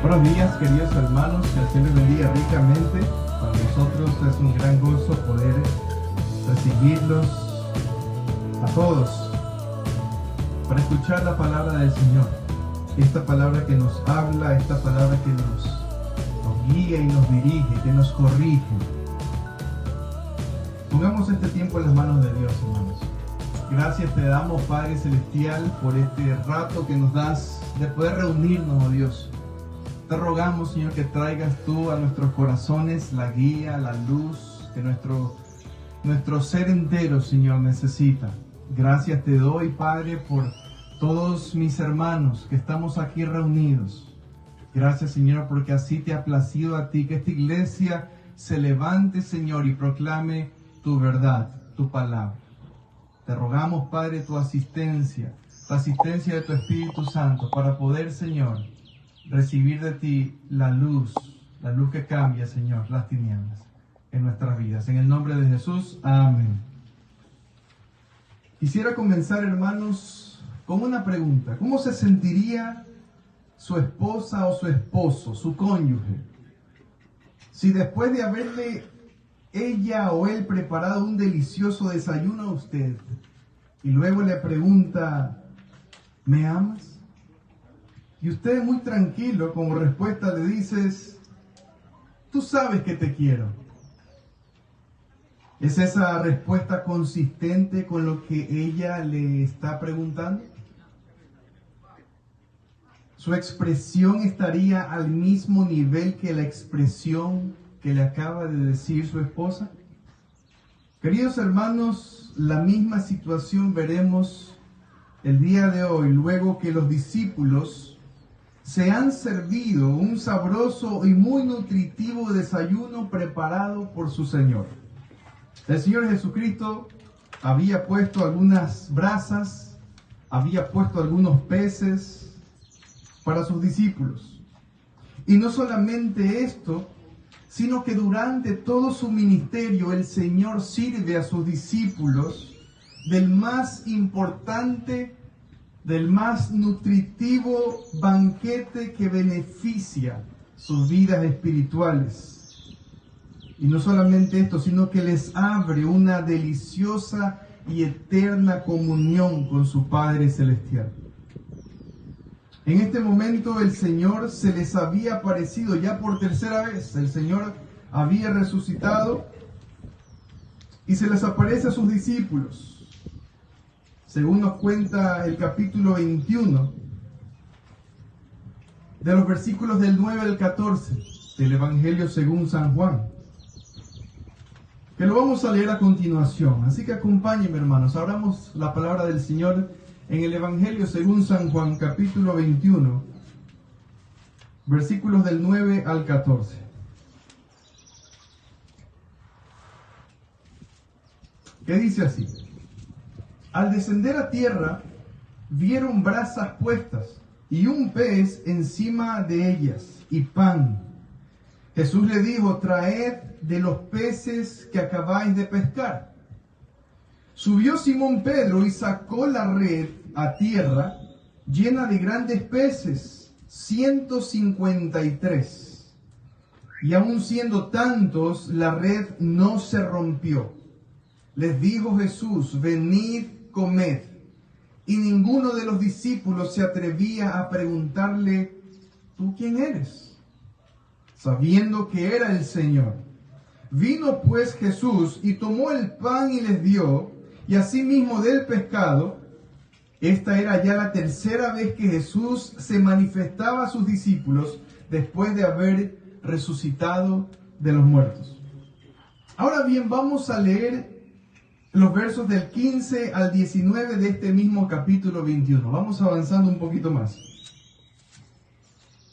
Buenos días, queridos hermanos, que el Señor les bendiga ricamente. Para nosotros es un gran gozo poder recibirlos a todos para escuchar la palabra del Señor. Esta palabra que nos habla, esta palabra que nos guía y nos dirige, que nos corrige. Pongamos este tiempo en las manos de Dios, hermanos. Gracias te damos, Padre Celestial, por este rato que nos das de poder reunirnos, oh Dios. Te rogamos, Señor, que traigas tú a nuestros corazones la guía, la luz que nuestro ser entero, Señor, necesita. Gracias te doy, Padre, por todos mis hermanos que estamos aquí reunidos. Gracias, Señor, porque así te ha placido a ti que esta iglesia se levante, Señor, y proclame tu verdad, tu palabra. Te rogamos, Padre, tu asistencia, la asistencia de tu Espíritu Santo para poder, Señor, recibir de ti la luz que cambia, Señor, las tinieblas en nuestras vidas. En el nombre de Jesús, amén. Quisiera comenzar, hermanos, con una pregunta. ¿Cómo se sentiría su esposa o su esposo, su cónyuge, si después de haberle ella o él preparado un delicioso desayuno a usted y luego le pregunta, ¿me amas? Y usted muy tranquilo como respuesta le dices, tú sabes que te quiero. ¿Es esa respuesta consistente con lo que ella le está preguntando? ¿Su expresión estaría al mismo nivel que la expresión que le acaba de decir su esposa? Queridos hermanos, la misma situación veremos el día de hoy, luego que los discípulos se han servido un sabroso y muy nutritivo desayuno preparado por su Señor. El Señor Jesucristo había puesto algunas brasas, había puesto algunos peces para sus discípulos. Y no solamente esto, sino que durante todo su ministerio el Señor sirve a sus discípulos del más importante, del más nutritivo banquete que beneficia sus vidas espirituales. Y no solamente esto, sino que les abre una deliciosa y eterna comunión con su Padre Celestial. En este momento el Señor se les había aparecido ya por tercera vez. El Señor había resucitado y se les aparece a sus discípulos. Según nos cuenta el capítulo 21, de los versículos del 9 al 14 del Evangelio según San Juan, que lo vamos a leer a continuación. Así que acompáñenme, hermanos, abramos la palabra del Señor en el Evangelio según San Juan, capítulo 21, versículos del 9 al 14. ¿Qué dice así? Al descender a tierra, vieron brasas puestas y un pez encima de ellas y pan. Jesús le dijo, traed de los peces que acabáis de pescar. Subió Simón Pedro y sacó la red a tierra llena de grandes peces, 153. Y aun siendo tantos, la red no se rompió. Les dijo Jesús, venid, comed. Y ninguno de los discípulos se atrevía a preguntarle, ¿tú quién eres? Sabiendo que era el Señor. Vino pues Jesús y tomó el pan y les dio, y asimismo del pescado. Esta era ya la tercera vez que Jesús se manifestaba a sus discípulos después de haber resucitado de los muertos. Ahora bien, vamos a leer los versos del 15 al 19 de este mismo capítulo 21. Vamos avanzando un poquito más.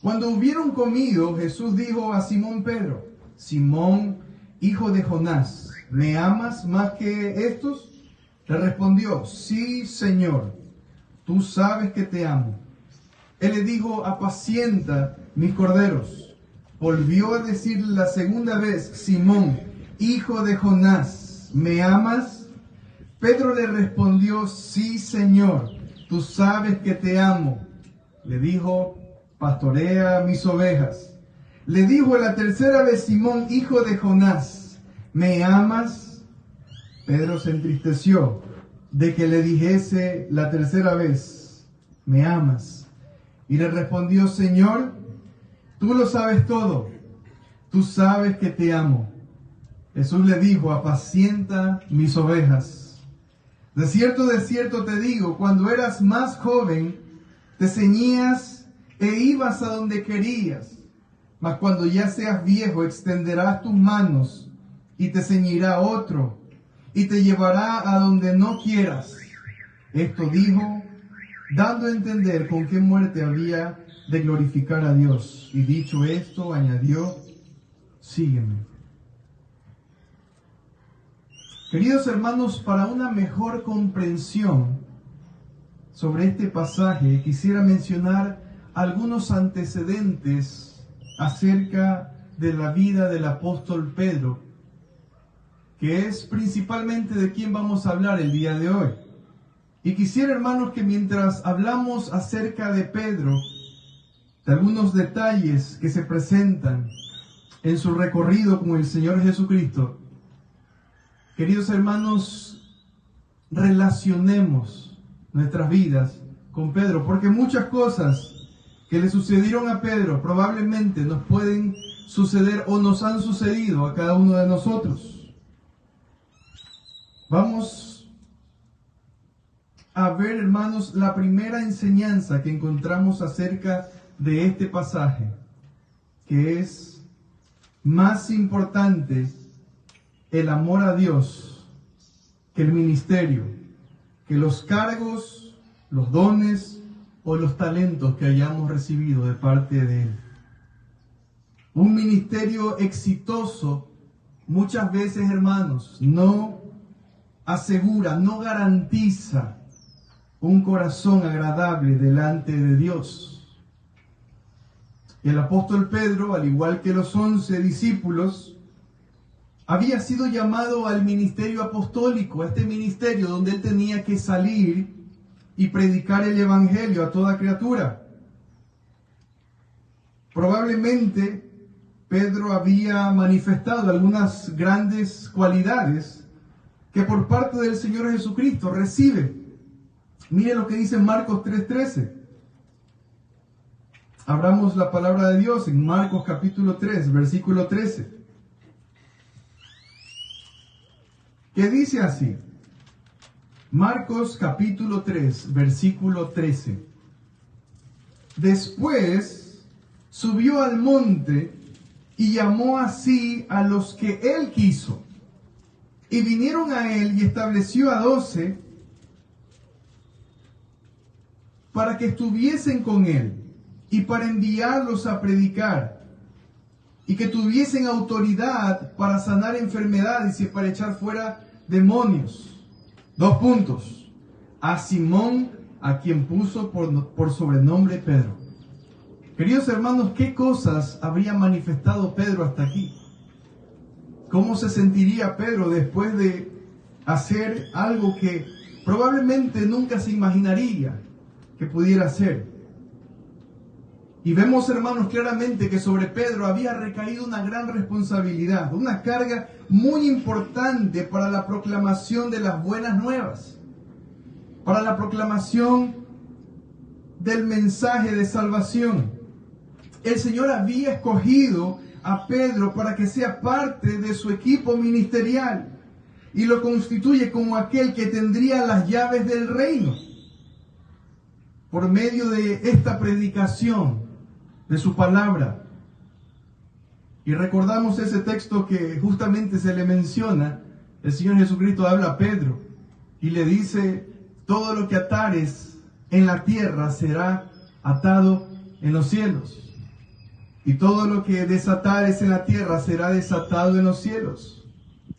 Cuando hubieron comido, Jesús dijo a Simón Pedro, Simón, hijo de Jonás, ¿me amas más que estos? Le respondió, sí, Señor, tú sabes que te amo. Él le dijo, apacienta mis corderos. Volvió a decirle la segunda vez, Simón, hijo de Jonás, ¿me amas? Pedro le respondió, sí, Señor, tú sabes que te amo. Le dijo, pastorea mis ovejas. Le dijo la tercera vez Simón, hijo de Jonás, ¿me amas? Pedro se entristeció de que le dijese la tercera vez, ¿me amas? Y le respondió, Señor, tú lo sabes todo, tú sabes que te amo. Jesús le dijo, apacienta mis ovejas. De cierto te digo, cuando eras más joven, te ceñías e ibas a donde querías. Mas cuando ya seas viejo, extenderás tus manos y te ceñirá otro y te llevará a donde no quieras. Esto dijo, dando a entender con qué muerte había de glorificar a Dios. Y dicho esto, añadió, sígueme. Queridos hermanos, para una mejor comprensión sobre este pasaje, quisiera mencionar algunos antecedentes acerca de la vida del apóstol Pedro, que es principalmente de quien vamos a hablar el día de hoy. Y quisiera, hermanos, que mientras hablamos acerca de Pedro, de algunos detalles que se presentan en su recorrido con el Señor Jesucristo, queridos hermanos, relacionemos nuestras vidas con Pedro, porque muchas cosas que le sucedieron a Pedro probablemente nos pueden suceder o nos han sucedido a cada uno de nosotros. Vamos a ver, hermanos, la primera enseñanza que encontramos acerca de este pasaje, que es más importante el amor a Dios que el ministerio, que los cargos, los dones o los talentos que hayamos recibido de parte de Él. Un ministerio exitoso muchas veces, hermanos, no asegura, no garantiza un corazón agradable delante de Dios. El apóstol Pedro, al igual que los 11 discípulos, había sido llamado al ministerio apostólico, a este ministerio donde él tenía que salir y predicar el evangelio a toda criatura. Probablemente Pedro había manifestado algunas grandes cualidades que por parte del Señor Jesucristo recibe. Mire lo que dice Marcos 3:13. Abramos la palabra de Dios en Marcos capítulo 3, versículo 13. Que dice así. Marcos capítulo 3, versículo 13. Después subió al monte y llamó así a los que él quiso. Y vinieron a él y estableció a 12 para que estuviesen con él y para enviarlos a predicar y que tuviesen autoridad para sanar enfermedades y para echar fuera demonios. 2 puntos. A Simón, a quien puso por sobrenombre Pedro. Queridos hermanos, ¿qué cosas habría manifestado Pedro hasta aquí? ¿Cómo se sentiría Pedro después de hacer algo que probablemente nunca se imaginaría que pudiera hacer? Y vemos, hermanos, claramente que sobre Pedro había recaído una gran responsabilidad, una carga muy importante para la proclamación de las buenas nuevas, para la proclamación del mensaje de salvación. El Señor había escogido a Pedro para que sea parte de su equipo ministerial y lo constituye como aquel que tendría las llaves del reino. Por medio de esta predicación de su palabra. Y recordamos ese texto que justamente se le menciona. El Señor Jesucristo habla a Pedro y le dice, todo lo que atares en la tierra será atado en los cielos. Y todo lo que desatares en la tierra será desatado en los cielos.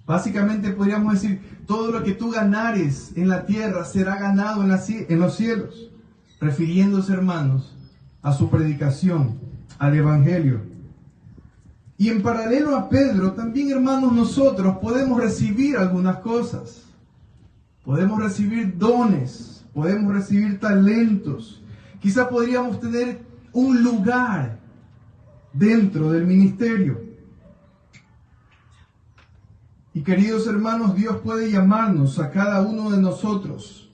Básicamente podríamos decir, todo lo que tú ganares en la tierra será ganado en los cielos. Refiriéndose, hermanos, a su predicación, al evangelio. Y en paralelo a Pedro, también, hermanos, nosotros podemos recibir algunas cosas. Podemos recibir dones, podemos recibir talentos. Quizá podríamos tener un lugar dentro del ministerio. Y queridos hermanos, Dios puede llamarnos a cada uno de nosotros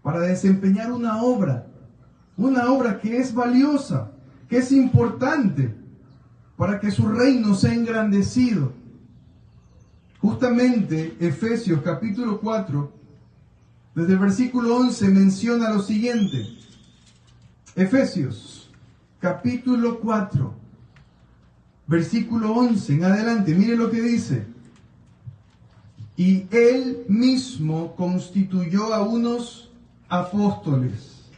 para desempeñar una obra que es valiosa, que es importante, para que su reino sea engrandecido. Justamente Efesios capítulo 4, desde el versículo 11 menciona lo siguiente. Efesios capítulo 4, versículo 11 en adelante, mire lo que dice. Y él mismo constituyó a unos apóstoles,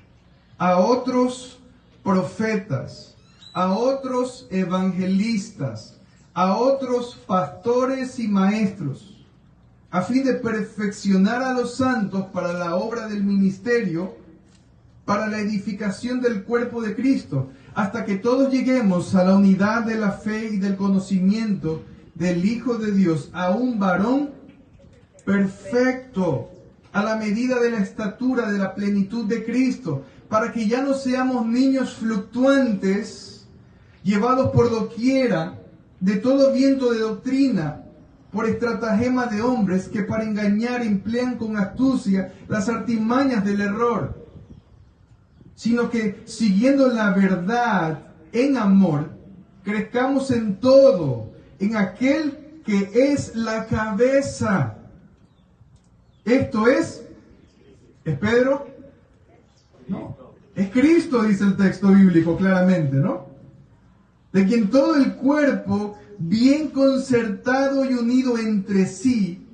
a otros profetas, a otros evangelistas, a otros pastores y maestros, a fin de perfeccionar a los santos para la obra del ministerio, para la edificación del cuerpo de Cristo, hasta que todos lleguemos a la unidad de la fe y del conocimiento del Hijo de Dios, a un varón perfecto, a la medida de la estatura de la plenitud de Cristo, para que ya no seamos niños fluctuantes, llevados por doquiera de todo viento de doctrina, por estratagema de hombres que para engañar emplean con astucia las artimañas del error, sino que siguiendo la verdad en amor, crezcamos en todo, en aquel que es la cabeza. Esto ¿es Pedro? No, es Cristo, dice el texto bíblico claramente, ¿no? De quien todo el cuerpo, bien concertado y unido entre sí,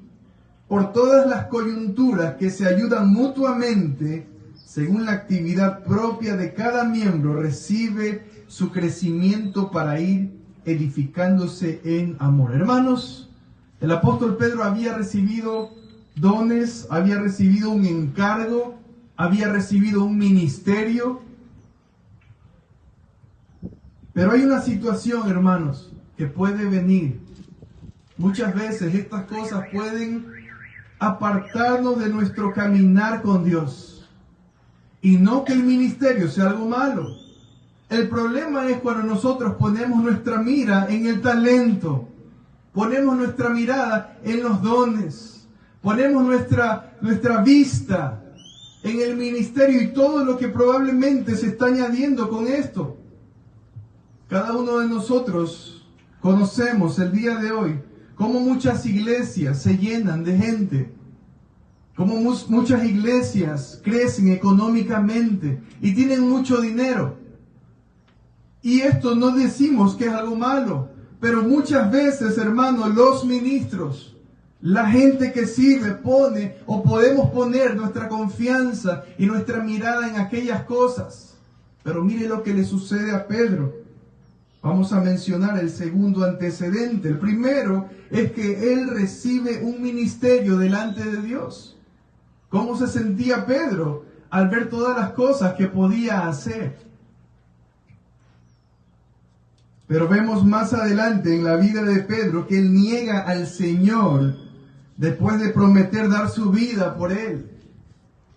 por todas las coyunturas que se ayudan mutuamente, según la actividad propia de cada miembro, recibe su crecimiento para ir edificándose en amor. Hermanos, el apóstol Pedro había recibido dones, había recibido un encargo, había recibido un ministerio. Pero hay una situación, hermanos, que puede venir. Muchas veces estas cosas pueden apartarnos de nuestro caminar con Dios. Y no que el ministerio sea algo malo. El problema es cuando nosotros ponemos nuestra mira en el talento, ponemos nuestra mirada en los dones, ponemos nuestra vista en el ministerio y todo lo que probablemente se está añadiendo con esto. Cada uno de nosotros conocemos el día de hoy cómo muchas iglesias se llenan de gente, cómo muchas iglesias crecen económicamente y tienen mucho dinero. Y esto no decimos que es algo malo, pero muchas veces, hermanos, los ministros, la gente que sirve, pone o podemos poner nuestra confianza y nuestra mirada en aquellas cosas. Pero mire lo que le sucede a Pedro. Vamos a mencionar el segundo antecedente. El primero es que él recibe un ministerio delante de Dios. ¿Cómo se sentía Pedro al ver todas las cosas que podía hacer? Pero vemos más adelante en la vida de Pedro que él niega al Señor después de prometer dar su vida por él.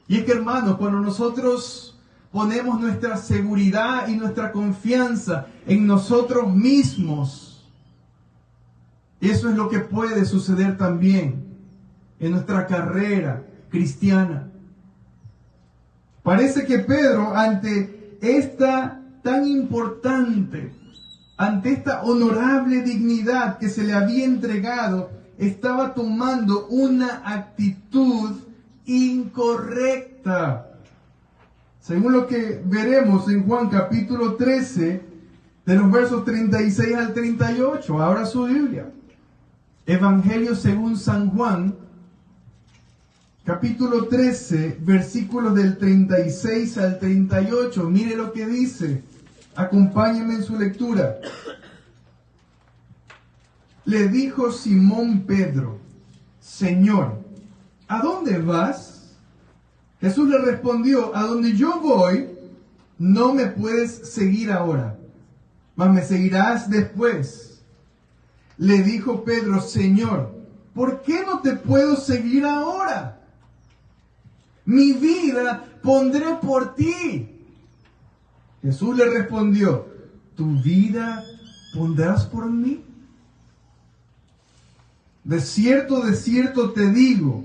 Y es que, hermanos, cuando nosotros ponemos nuestra seguridad y nuestra confianza en nosotros mismos, eso es lo que puede suceder también en nuestra carrera cristiana. Parece que Pedro, ante esta tan importante, ante esta honorable dignidad que se le había entregado, estaba tomando una actitud incorrecta. Según lo que veremos en Juan capítulo 13, de los versos 36 al 38. Abra su Biblia. Evangelio según San Juan, capítulo 13, versículos del 36 al 38. Mire lo que dice. Acompáñenme en su lectura. Le dijo Simón Pedro: Señor, ¿a dónde vas? Jesús le respondió: a donde yo voy, no me puedes seguir ahora, mas me seguirás después. Le dijo Pedro: Señor, ¿por qué no te puedo seguir ahora? Mi vida pondré por ti. Jesús le respondió, ¿tu vida pondrás por mí? De cierto te digo,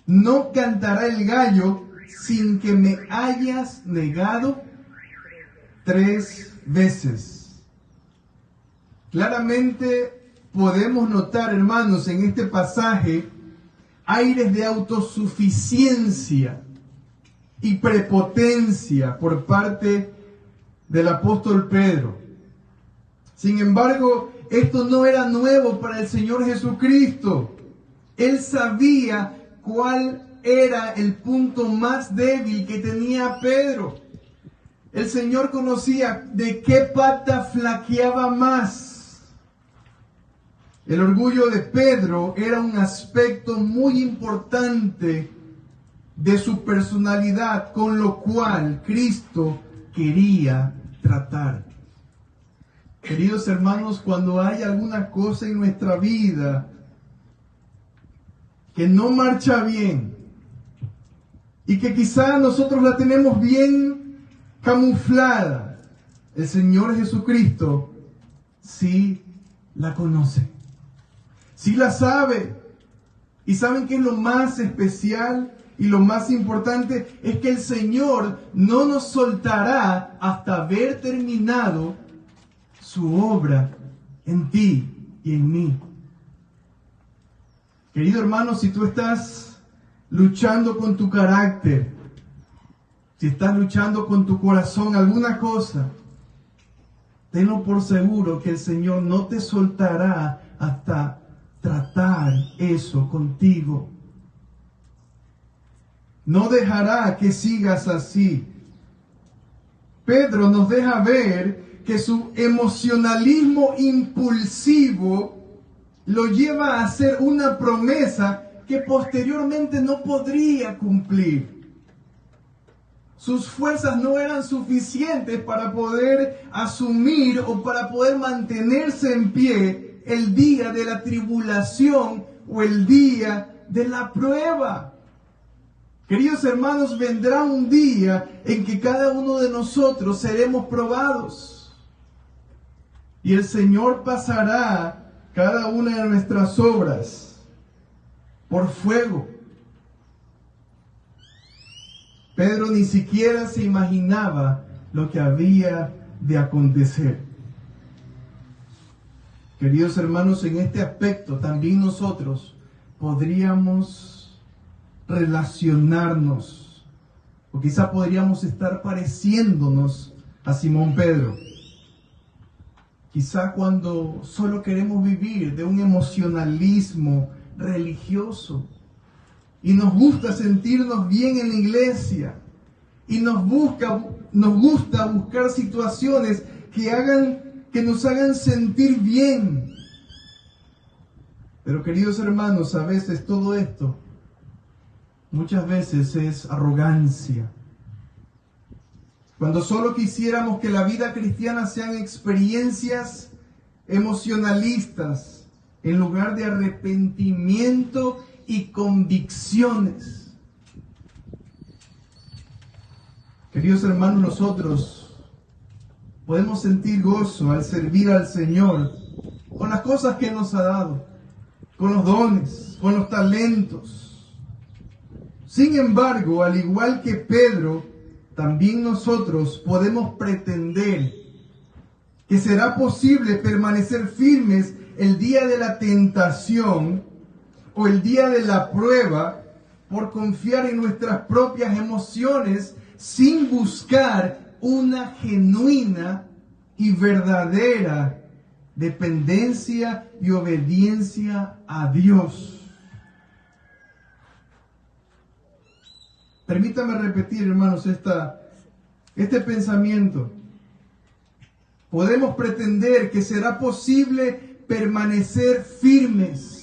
no cantará el gallo sin que me hayas negado 3 veces. Claramente podemos notar, hermanos, en este pasaje, aires de autosuficiencia y prepotencia por parte del apóstol Pedro. Sin embargo, esto no era nuevo para el Señor Jesucristo. Él sabía cuál era el punto más débil que tenía Pedro. El Señor conocía de qué pata flaqueaba más. El orgullo de Pedro era un aspecto muy importante de su personalidad, con lo cual Cristo quería tratar. Queridos hermanos, cuando hay alguna cosa en nuestra vida que no marcha bien y que quizá nosotros la tenemos bien camuflada, el Señor Jesucristo sí la conoce, sí la sabe. ¿Y saben qué es lo más especial y lo más importante? Es que el Señor no nos soltará hasta haber terminado su obra en ti y en mí. Querido hermano, si tú estás luchando con tu carácter, si estás luchando con tu corazón, alguna cosa, tenlo por seguro que el Señor no te soltará hasta tratar eso contigo. No dejará que sigas así. Pedro nos deja ver que su emocionalismo impulsivo lo lleva a hacer una promesa que posteriormente no podría cumplir. Sus fuerzas no eran suficientes para poder asumir o para poder mantenerse en pie el día de la tribulación o el día de la prueba. Queridos hermanos, vendrá un día en que cada uno de nosotros seremos probados. Y el Señor pasará cada una de nuestras obras por fuego. Pedro ni siquiera se imaginaba lo que había de acontecer. Queridos hermanos, en este aspecto también nosotros podríamos relacionarnos, o quizá podríamos estar pareciéndonos a Simón Pedro. Quizá cuando solo queremos vivir de un emocionalismo religioso y nos gusta sentirnos bien en la iglesia y nos gusta buscar situaciones que nos hagan sentir bien. Pero queridos hermanos, a veces todo esto muchas veces es arrogancia. Cuando solo quisiéramos que la vida cristiana sean experiencias emocionalistas en lugar de arrepentimiento y convicciones. Queridos hermanos, nosotros podemos sentir gozo al servir al Señor con las cosas que nos ha dado, con los dones, con los talentos. Sin embargo, al igual que Pedro, también nosotros podemos pretender que será posible permanecer firmes el día de la tentación o el día de la prueba por confiar en nuestras propias emociones sin buscar una genuina y verdadera dependencia y obediencia a Dios. Permítame repetir, hermanos, este pensamiento. Podemos pretender que será posible permanecer firmes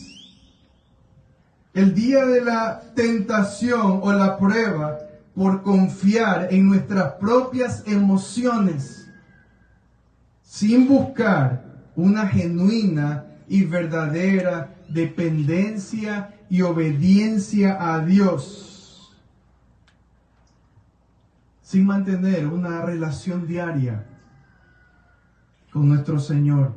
el día de la tentación o la prueba por confiar en nuestras propias emociones sin buscar una genuina y verdadera dependencia y obediencia a Dios. sin mantener una relación diaria con nuestro Señor.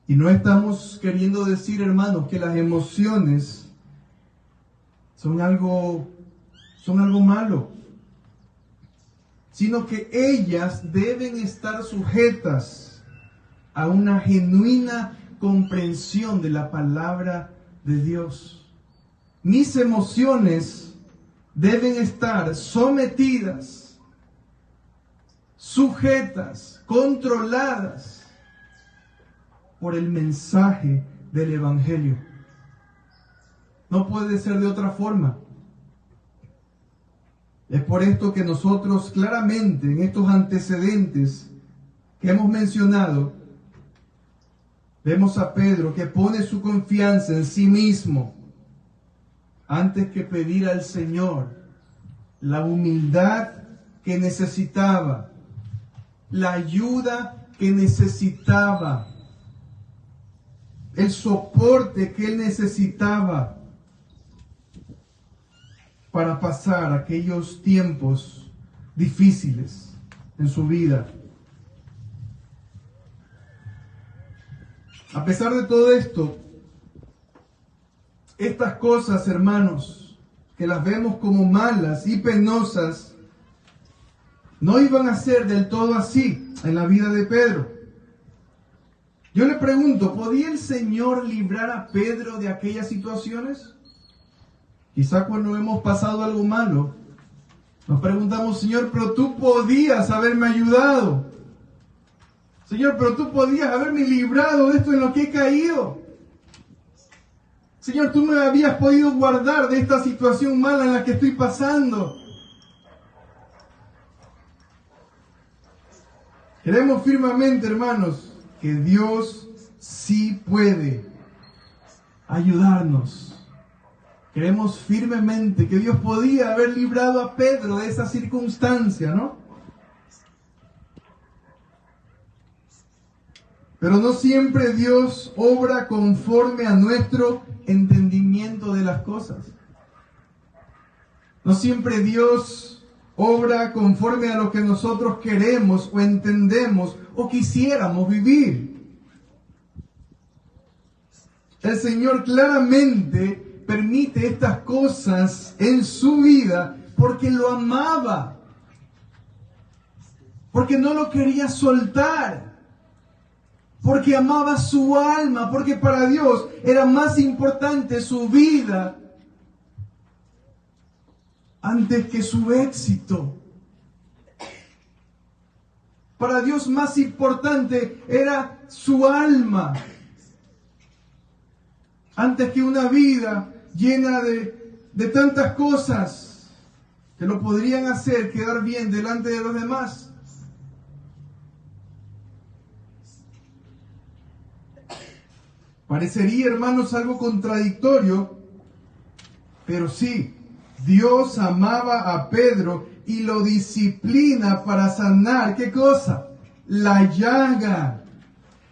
Y no estamos queriendo decir, hermanos, que las emociones son algo malo, sino que ellas deben estar sujetas a una genuina comprensión de la palabra de Dios. Mis emociones deben estar sometidas, sujetas, controladas por el mensaje del Evangelio. No puede ser de otra forma. Es por esto que nosotros claramente en estos antecedentes que hemos mencionado, vemos a Pedro que pone su confianza en sí mismo antes que pedir al Señor la humildad que necesitaba, la ayuda que necesitaba, el soporte que él necesitaba para pasar aquellos tiempos difíciles en su vida. A pesar de todo esto, estas cosas, hermanos, que las vemos como malas y penosas, no iban a ser del todo así en la vida de Pedro. Yo le pregunto, ¿podía el Señor librar a Pedro de aquellas situaciones? Quizá cuando hemos pasado algo malo, nos preguntamos, Señor, pero tú podías haberme ayudado. Señor, pero tú podías haberme librado de esto en lo que he caído. Señor, tú me habías podido guardar de esta situación mala en la que estoy pasando. Creemos firmemente, hermanos, que Dios sí puede ayudarnos. Creemos firmemente que Dios podía haber librado a Pedro de esa circunstancia, ¿no? Pero no siempre Dios obra conforme a nuestro entendimiento de las cosas. No siempre Dios obra conforme a lo que nosotros queremos o entendemos o quisiéramos vivir. El Señor claramente permite estas cosas en su vida porque lo amaba, porque no lo quería soltar, porque amaba su alma, porque para Dios era más importante su vida antes que su éxito. Para Dios más importante era su alma antes que una vida llena de tantas cosas que lo podrían hacer quedar bien delante de los demás. Parecería, hermanos, algo contradictorio, pero sí, Dios amaba a Pedro y lo disciplina para sanar, ¿qué cosa? La llaga,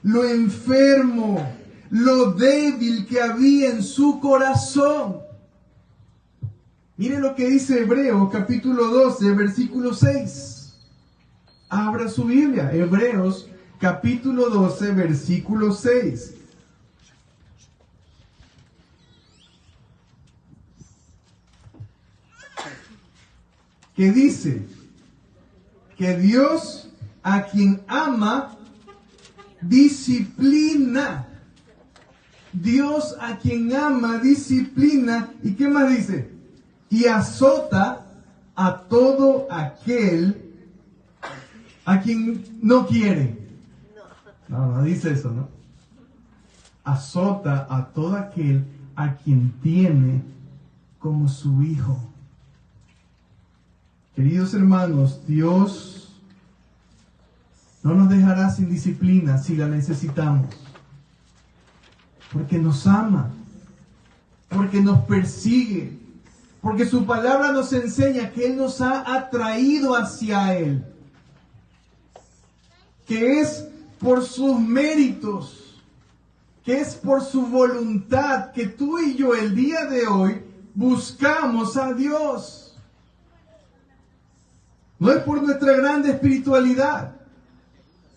lo enfermo, lo débil que había en su corazón. Miren lo que dice Hebreos capítulo 12, versículo 6. Abra su Biblia, Hebreos capítulo 12, versículo 6. Que dice que Dios a quien ama disciplina. Dios a quien ama disciplina. ¿Y qué más dice? Y azota a todo aquel a quien no quiere. No dice eso, ¿no? Azota a todo aquel a quien tiene como su hijo. Queridos hermanos, Dios no nos dejará sin disciplina si la necesitamos. Porque nos ama, porque nos persigue, porque su palabra nos enseña que Él nos ha atraído hacia Él. Que es por sus méritos, que es por su voluntad que tú y yo el día de hoy buscamos a Dios. No es por nuestra grande espiritualidad.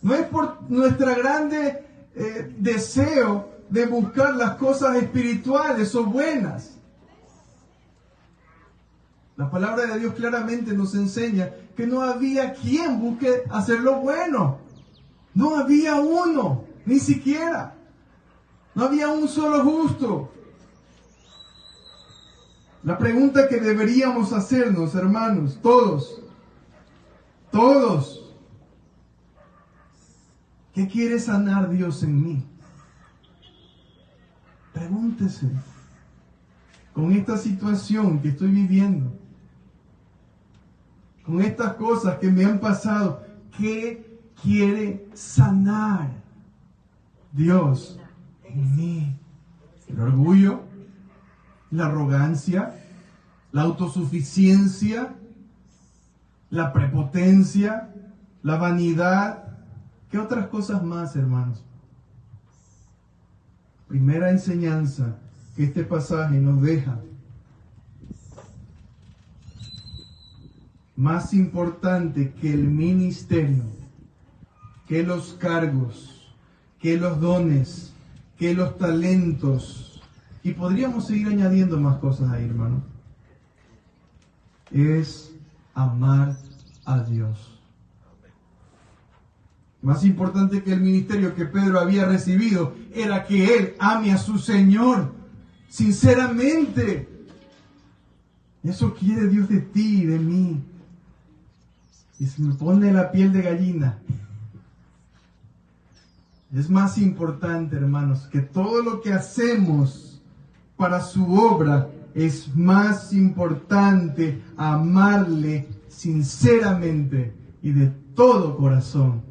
No es por nuestra grande deseo de buscar las cosas espirituales o buenas. La palabra de Dios claramente nos enseña que no había quien busque hacer lo bueno. No había uno, ni siquiera. No había un solo justo. La pregunta que deberíamos hacernos, hermanos, todos, ¿qué quiere sanar Dios en mí? Pregúntese, con esta situación que estoy viviendo, con estas cosas que me han pasado, ¿qué quiere sanar Dios en mí? ¿El orgullo? ¿La arrogancia? ¿La autosuficiencia? ¿La prepotencia? ¿La vanidad? ¿Qué otras cosas más, hermanos? Primera enseñanza que este pasaje nos deja. Más importante que el ministerio, que los cargos, que los dones, que los talentos, y podríamos seguir añadiendo más cosas ahí, hermano, es amar a Dios. Más importante que el ministerio que Pedro había recibido era que él ame a su Señor sinceramente. Eso quiere Dios de ti y de mí. Y se me pone la piel de gallina. Es más importante, hermanos, que todo lo que hacemos para su obra, es más importante amarle sinceramente y de todo corazón.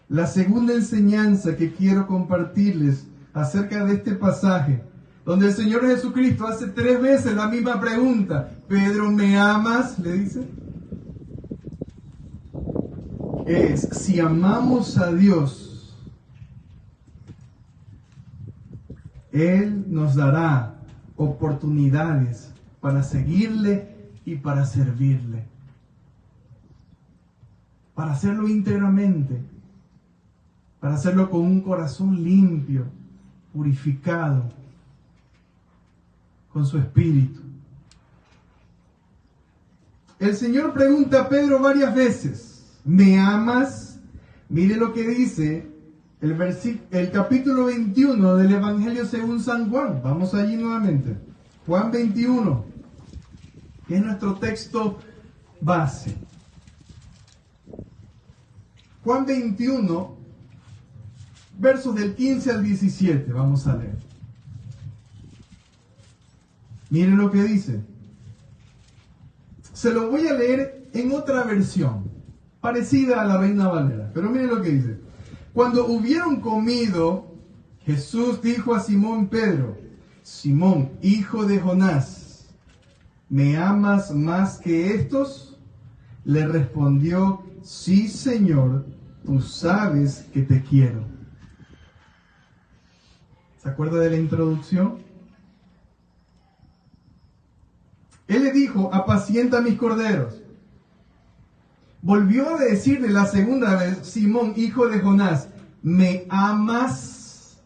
La segunda enseñanza que quiero compartirles acerca de este pasaje, donde el Señor Jesucristo hace 3 veces la misma pregunta. Pedro, ¿me amas?, le dice. Es, si amamos a Dios, Él nos dará oportunidades para seguirle y para servirle. Para hacerlo íntegramente. Para hacerlo con un corazón limpio, purificado, con su espíritu. El Señor pregunta a Pedro varias veces, ¿me amas? Mire lo que dice el capítulo 21 del Evangelio según San Juan. Vamos allí nuevamente. Juan 21, que es nuestro texto base. Juan 21, versos del 15 al 17, vamos a leer. Miren lo que dice. Se lo voy a leer en otra versión, parecida a la Reina Valera, pero miren lo que dice. Cuando hubieron comido, Jesús dijo a Simón Pedro, Simón, hijo de Jonás, ¿me amas más que estos? Le respondió, sí, Señor, tú sabes que te quiero. ¿Se acuerda de la introducción? Él le dijo, apacienta mis corderos. Volvió a decirle la segunda vez, Simón, hijo de Jonás, ¿me amas?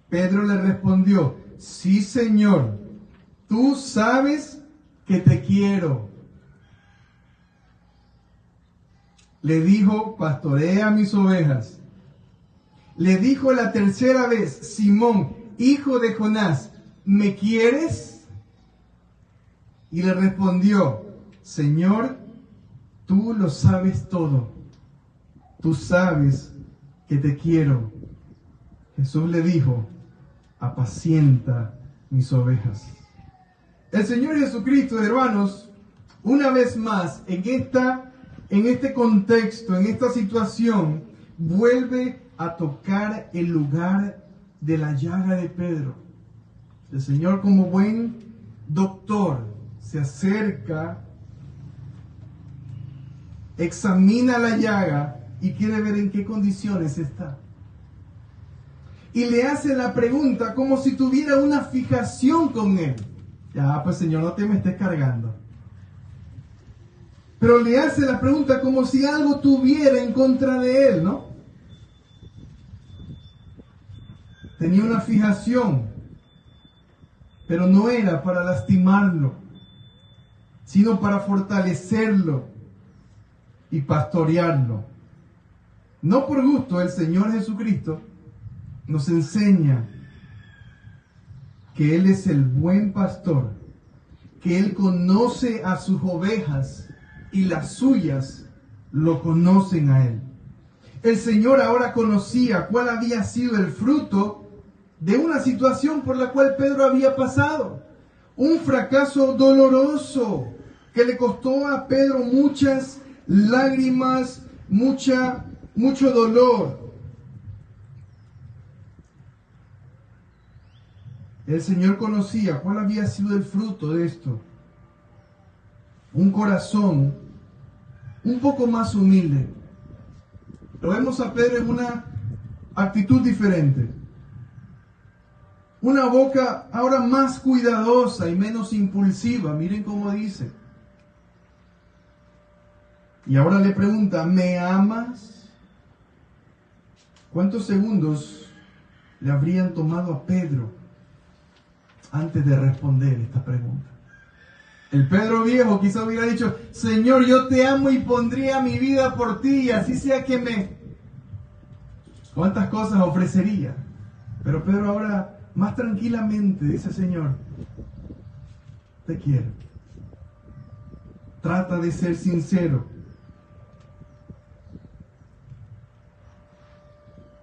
Pedro le respondió, sí, Señor, tú sabes que te quiero. Le dijo, pastorea mis ovejas. Le dijo la tercera vez, Simón, hijo de Jonás, ¿me quieres? Y le respondió, Señor, tú lo sabes todo. Tú sabes que te quiero. Jesús le dijo, apacienta mis ovejas. El Señor Jesucristo, hermanos, una vez más, en este contexto, en esta situación, vuelve a tocar el lugar de la llaga de Pedro. El Señor, como buen doctor, se acerca, examina la llaga y quiere ver en qué condiciones está. Y le hace la pregunta como si tuviera una fijación con él. Ya, pues Señor, no te me estés cargando. Pero le hace la pregunta como si algo tuviera en contra de él, ¿no? Tenía una fijación, pero no era para lastimarlo, sino para fortalecerlo y pastorearlo. No por gusto, el Señor Jesucristo nos enseña que Él es el buen pastor, que Él conoce a sus ovejas y las suyas lo conocen a Él. El Señor ahora conocía cuál había sido el fruto de una situación por la cual Pedro había pasado. Un fracaso doloroso que le costó a Pedro muchas lágrimas, mucho dolor. El Señor conocía cuál había sido el fruto de esto. Un corazón un poco más humilde. Lo vemos a Pedro en una actitud diferente. Una boca ahora más cuidadosa y menos impulsiva. Miren cómo dice. Y ahora le pregunta, ¿me amas? ¿Cuántos segundos le habrían tomado a Pedro antes de responder esta pregunta? El Pedro viejo quizá hubiera dicho, Señor, yo te amo y pondría mi vida por ti, y así sea que me... ¿Cuántas cosas ofrecería? Pero Pedro ahora más tranquilamente dice, Señor, te quiero. Trata de ser sincero.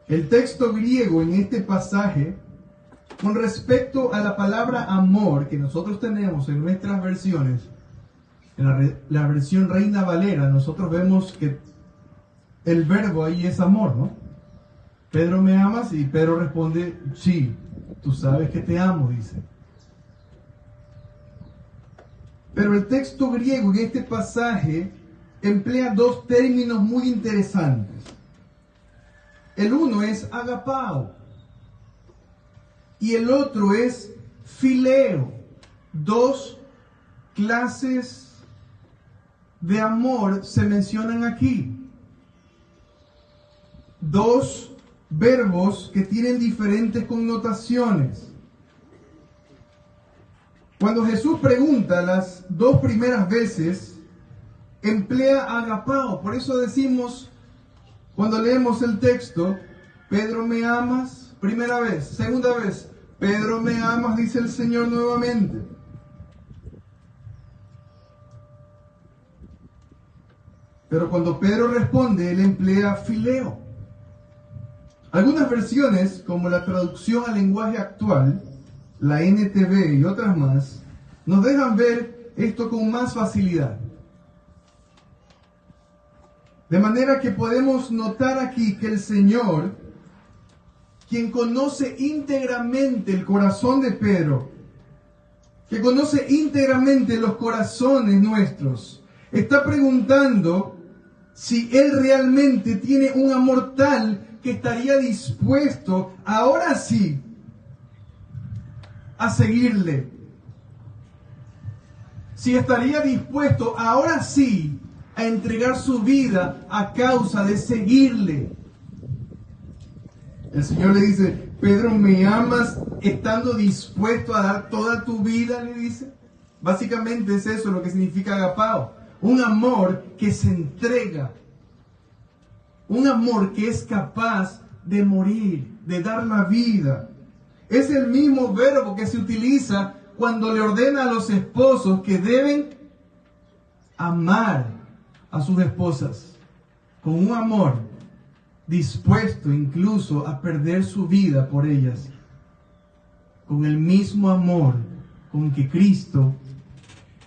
El texto griego en este pasaje, con respecto a la palabra amor que nosotros tenemos en nuestras versiones, en la versión Reina Valera, nosotros vemos que el verbo ahí es amor, ¿no? Pedro, ¿me amas? Y Pedro responde, sí, tú sabes que te amo, dice. Pero el texto griego en este pasaje emplea dos términos muy interesantes. El uno es agapao y el otro es fileo. Dos clases de amor se mencionan aquí. Dos verbos que tienen diferentes connotaciones. Cuando Jesús pregunta las dos primeras veces, emplea agapao. Por eso decimos, cuando leemos el texto, Pedro, ¿me amas? Primera vez. Segunda vez, Pedro, ¿me amas? Dice el Señor nuevamente. Pero cuando Pedro responde, él emplea fileo. Algunas versiones, como la traducción al lenguaje actual, la NTV y otras más, nos dejan ver esto con más facilidad. De manera que podemos notar aquí que el Señor, quien conoce íntegramente el corazón de Pedro, que conoce íntegramente los corazones nuestros, está preguntando si Él realmente tiene un amor tal que estaría dispuesto, ahora sí, a seguirle. Si estaría dispuesto, ahora sí, a entregar su vida a causa de seguirle. El Señor le dice, Pedro, ¿me amas estando dispuesto a dar toda tu vida? Le dice. Básicamente es eso lo que significa agapao. Un amor que se entrega. Un amor que es capaz de morir, de dar la vida. Es el mismo verbo que se utiliza cuando le ordena a los esposos que deben amar a sus esposas con un amor dispuesto incluso a perder su vida por ellas, con el mismo amor con que Cristo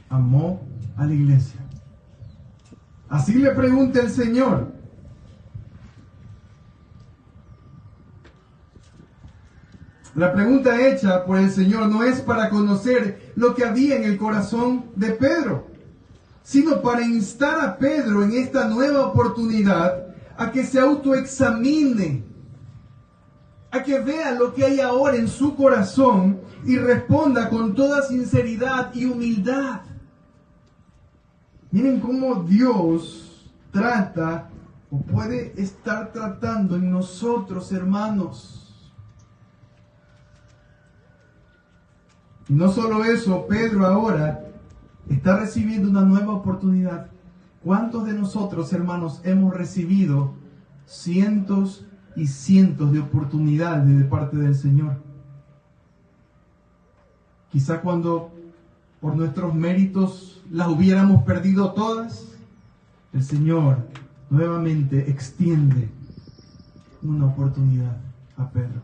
amó a la iglesia. Así le pregunta el Señor. La pregunta hecha por el Señor no es para conocer lo que había en el corazón de Pedro, sino para instar a Pedro en esta nueva oportunidad a que se autoexamine, a que vea lo que hay ahora en su corazón y responda con toda sinceridad y humildad. Miren cómo Dios trata o puede estar tratando en nosotros, hermanos. Y no solo eso, Pedro ahora está recibiendo una nueva oportunidad. ¿Cuántos de nosotros, hermanos, hemos recibido cientos y cientos de oportunidades de parte del Señor? Quizá cuando por nuestros méritos las hubiéramos perdido todas, el Señor nuevamente extiende una oportunidad a Pedro.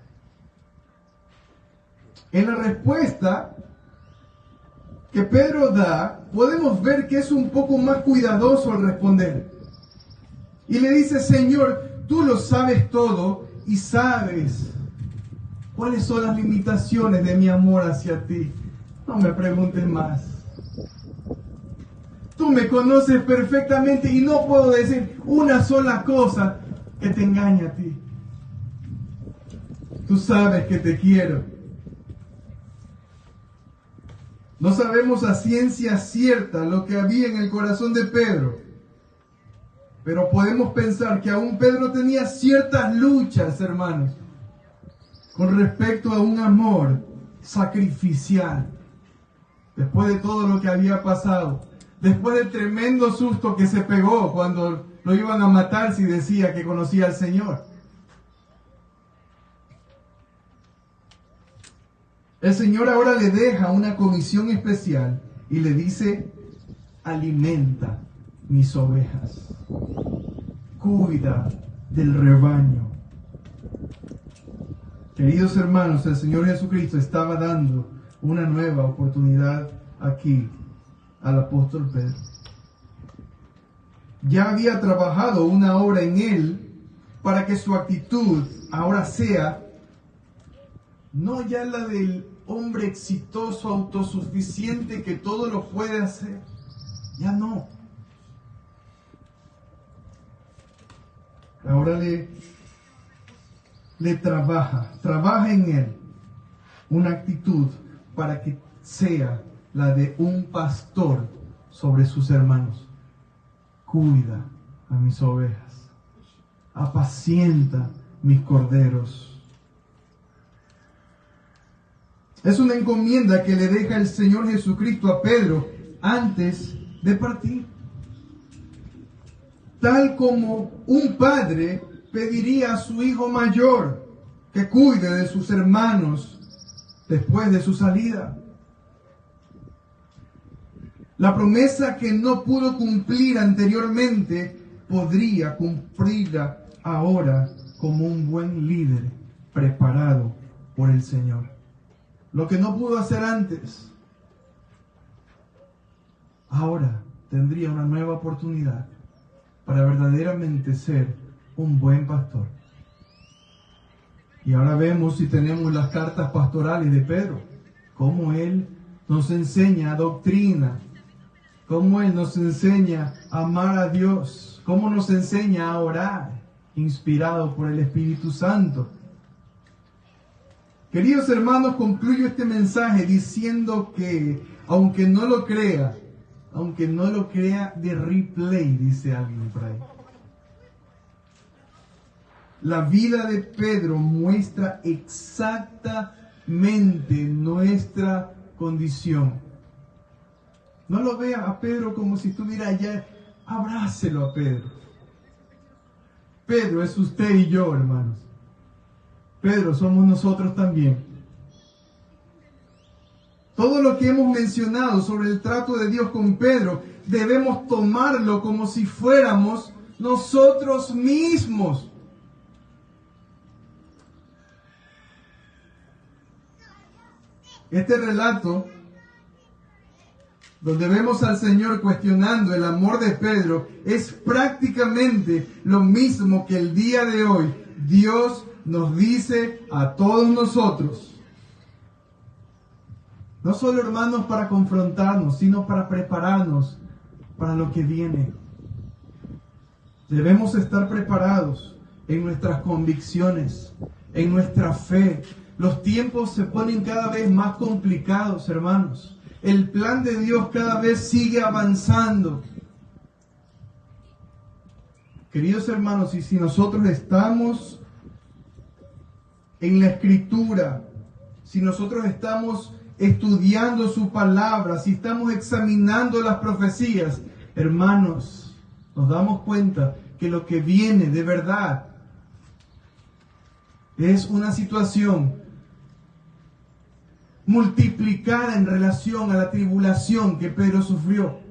En la respuesta que Pedro da, podemos ver que es un poco más cuidadoso al responder. Y le dice: Señor, tú lo sabes todo y sabes cuáles son las limitaciones de mi amor hacia ti. No me preguntes más. Tú me conoces perfectamente y no puedo decir una sola cosa que te engañe a ti. Tú sabes que te quiero. No sabemos a ciencia cierta lo que había en el corazón de Pedro, pero podemos pensar que aún Pedro tenía ciertas luchas, hermanos, con respecto a un amor sacrificial. Después de todo lo que había pasado, después del tremendo susto que se pegó cuando lo iban a matar si decía que conocía al Señor. El Señor ahora le deja una comisión especial y le dice: alimenta mis ovejas, cuida del rebaño. Queridos hermanos, el Señor Jesucristo estaba dando una nueva oportunidad aquí al apóstol Pedro. Ya había trabajado una obra en él para que su actitud ahora sea no ya la del hombre exitoso, autosuficiente, que todo lo puede hacer. Ya no. Ahora le trabaja en él una actitud para que sea la de un pastor sobre sus hermanos. Cuida a mis ovejas, apacienta mis corderos. Es una encomienda que le deja el Señor Jesucristo a Pedro antes de partir. Tal como un padre pediría a su hijo mayor que cuide de sus hermanos después de su salida. La promesa que no pudo cumplir anteriormente, podría cumplirla ahora como un buen líder preparado por el Señor. Lo que no pudo hacer antes, ahora tendría una nueva oportunidad para verdaderamente ser un buen pastor. Y ahora vemos y tenemos las cartas pastorales de Pedro, cómo él nos enseña doctrina, cómo él nos enseña a amar a Dios, cómo nos enseña a orar, inspirado por el Espíritu Santo. Queridos hermanos, concluyo este mensaje diciendo que, aunque no lo crea de replay, dice alguien por ahí, la vida de Pedro muestra exactamente nuestra condición. No lo vea a Pedro como si estuviera allá, abrácelo a Pedro. Pedro es usted y yo, hermanos. Pedro somos nosotros también. Todo lo que hemos mencionado sobre el trato de Dios con Pedro, debemos tomarlo como si fuéramos nosotros mismos. Este relato, donde vemos al Señor cuestionando el amor de Pedro, es prácticamente lo mismo que el día de hoy Dios nos dice a todos nosotros. No solo, hermanos, para confrontarnos, sino para prepararnos para lo que viene. Debemos estar preparados en nuestras convicciones, en nuestra fe. Los tiempos se ponen cada vez más complicados, hermanos. El plan de Dios cada vez sigue avanzando. Queridos hermanos, y si nosotros estamos en la Escritura, si nosotros estamos estudiando su palabra, si estamos examinando las profecías, hermanos, nos damos cuenta que lo que viene de verdad es una situación multiplicada en relación a la tribulación que Pedro sufrió.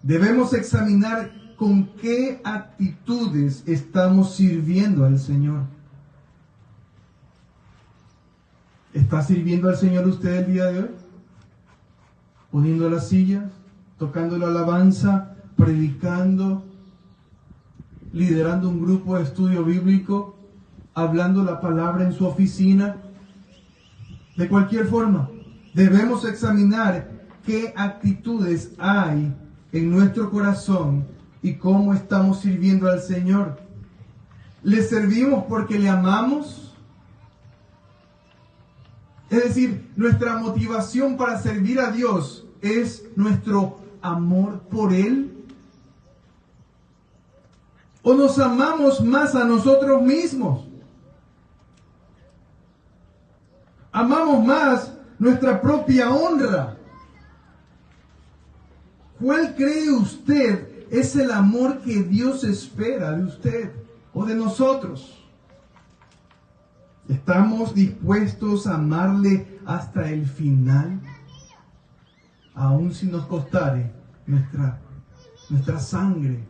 Debemos examinar con qué actitudes estamos sirviendo al Señor. ¿Está sirviendo al Señor usted el día de hoy? Poniendo las sillas, tocando la alabanza, predicando, liderando un grupo de estudio bíblico, hablando la palabra en su oficina. De cualquier forma, debemos examinar qué actitudes hay en nuestro corazón y cómo estamos sirviendo al Señor. ¿Le servimos porque le amamos? Es decir, nuestra motivación para servir a Dios es nuestro amor por Él. ¿O nos amamos más a nosotros mismos? Amamos más nuestra propia honra. ¿Cuál cree usted es el amor que Dios espera de usted o de nosotros? ¿Estamos dispuestos a amarle hasta el final? Aun si nos costare nuestra sangre,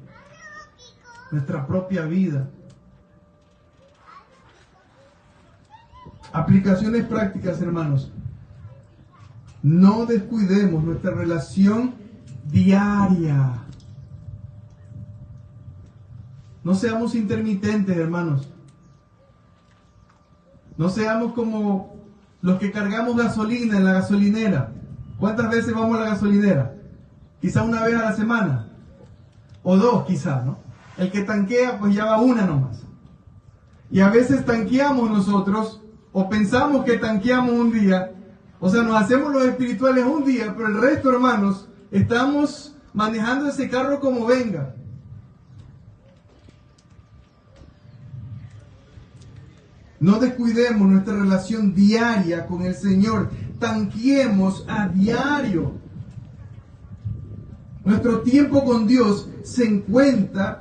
nuestra propia vida. Aplicaciones prácticas, hermanos. No descuidemos nuestra relación diaria. No seamos intermitentes, hermanos. No seamos como los que cargamos gasolina en la gasolinera. ¿Cuántas veces vamos a la gasolinera? Quizá una vez a la semana. O dos, quizá, ¿no? El que tanquea, pues ya va una nomás. Y a veces tanqueamos nosotros, o pensamos que tanqueamos un día, o sea, nos hacemos los espirituales un día, pero el resto, hermanos, estamos manejando ese carro como venga. No descuidemos nuestra relación diaria con el Señor. Tanqueemos a diario. Nuestro tiempo con Dios se encuentra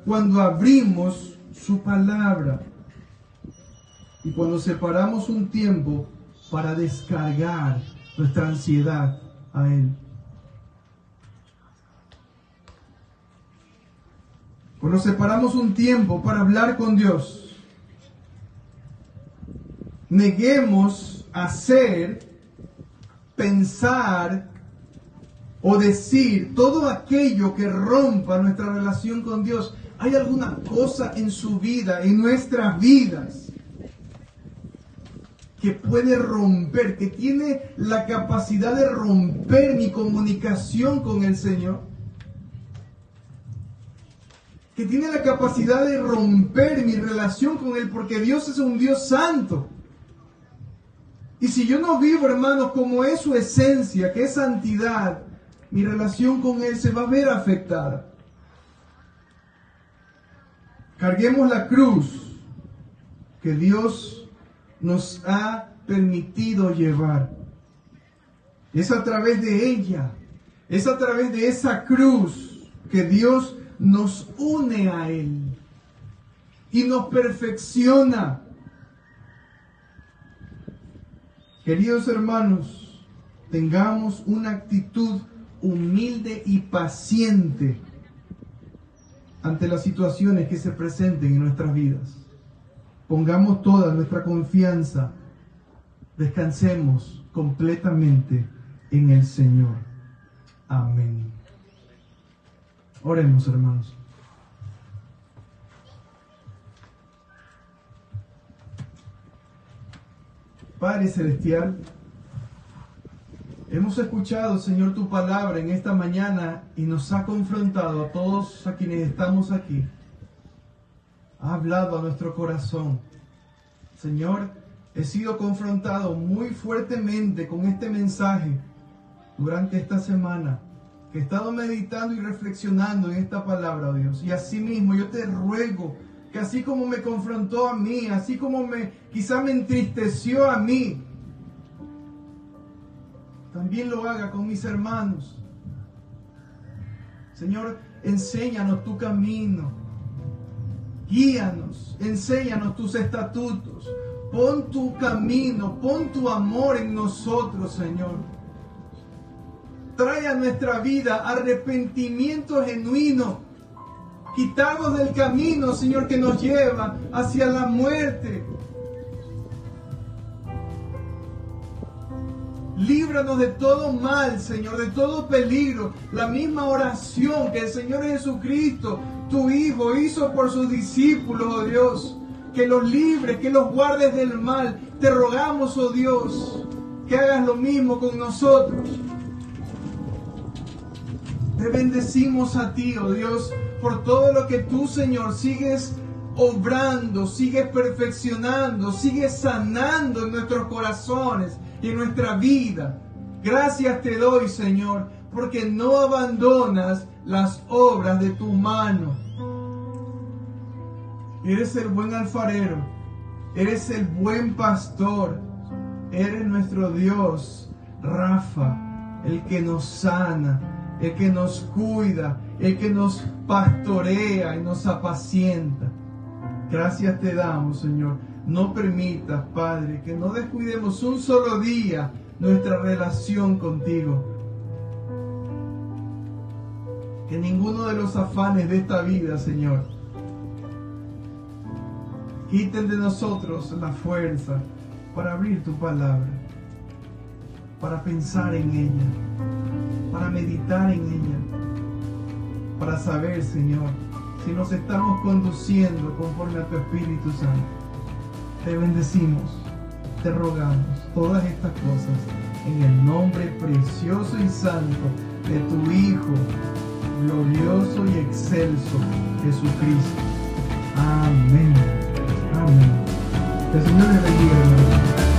cuando abrimos su palabra y cuando separamos un tiempo para descargar nuestra ansiedad a Él. Cuando separamos un tiempo para hablar con Dios. Neguemos hacer, pensar o decir todo aquello que rompa nuestra relación con Dios. ¿Hay alguna cosa en su vida, en nuestras vidas, que puede romper, que tiene la capacidad de romper mi comunicación con el Señor? Que tiene la capacidad de romper mi relación con Él, porque Dios es un Dios santo. Y si yo no vivo, hermanos, como es su esencia, que es santidad, mi relación con Él se va a ver afectada. Carguemos la cruz que Dios nos ha permitido llevar. Es a través de ella, es a través de esa cruz que Dios nos une a Él y nos perfecciona. Queridos hermanos, tengamos una actitud humilde y paciente ante las situaciones que se presenten en nuestras vidas. Pongamos toda nuestra confianza, descansemos completamente en el Señor. Amén. Oremos, hermanos. Padre Celestial, hemos escuchado, Señor, tu palabra en esta mañana y nos ha confrontado a todos a quienes estamos aquí. Ha hablado a nuestro corazón. Señor, he sido confrontado muy fuertemente con este mensaje durante esta semana que he estado meditando y reflexionando en esta palabra, oh Dios. Y así mismo yo te ruego que así como me confrontó a mí, así como quizá me entristeció a mí, también lo haga con mis hermanos. Señor, enséñanos tu camino, guíanos, enséñanos tus estatutos, pon tu camino, pon tu amor en nosotros, Señor. Trae a nuestra vida arrepentimiento genuino. Quitamos del camino, Señor, que nos lleva hacia la muerte. Líbranos de todo mal, Señor, de todo peligro. La misma oración que el Señor Jesucristo, tu Hijo, hizo por sus discípulos, oh Dios. Que los libres, que los guardes del mal. Te rogamos, oh Dios, que hagas lo mismo con nosotros. Te bendecimos a ti, oh Dios, por todo lo que tú, Señor, sigues obrando, sigues perfeccionando, sigues sanando en nuestros corazones y en nuestra vida. Gracias te doy, Señor, porque no abandonas las obras de tu mano. Eres el buen alfarero, eres el buen pastor, eres nuestro Dios, Rafa, el que nos sana, el que nos cuida, el que nos pastorea y nos apacienta. Gracias te damos, Señor. No permitas, Padre, que no descuidemos un solo día nuestra relación contigo. Que ninguno de los afanes de esta vida, Señor, quiten de nosotros la fuerza para abrir tu palabra, para pensar en ella, para meditar en ella, para saber, Señor, si nos estamos conduciendo conforme a tu Espíritu Santo. Te bendecimos, te rogamos todas estas cosas en el nombre precioso y santo de tu Hijo, glorioso y excelso, Jesucristo. Amén. Amén. Que el Señor les bendiga, hermanos.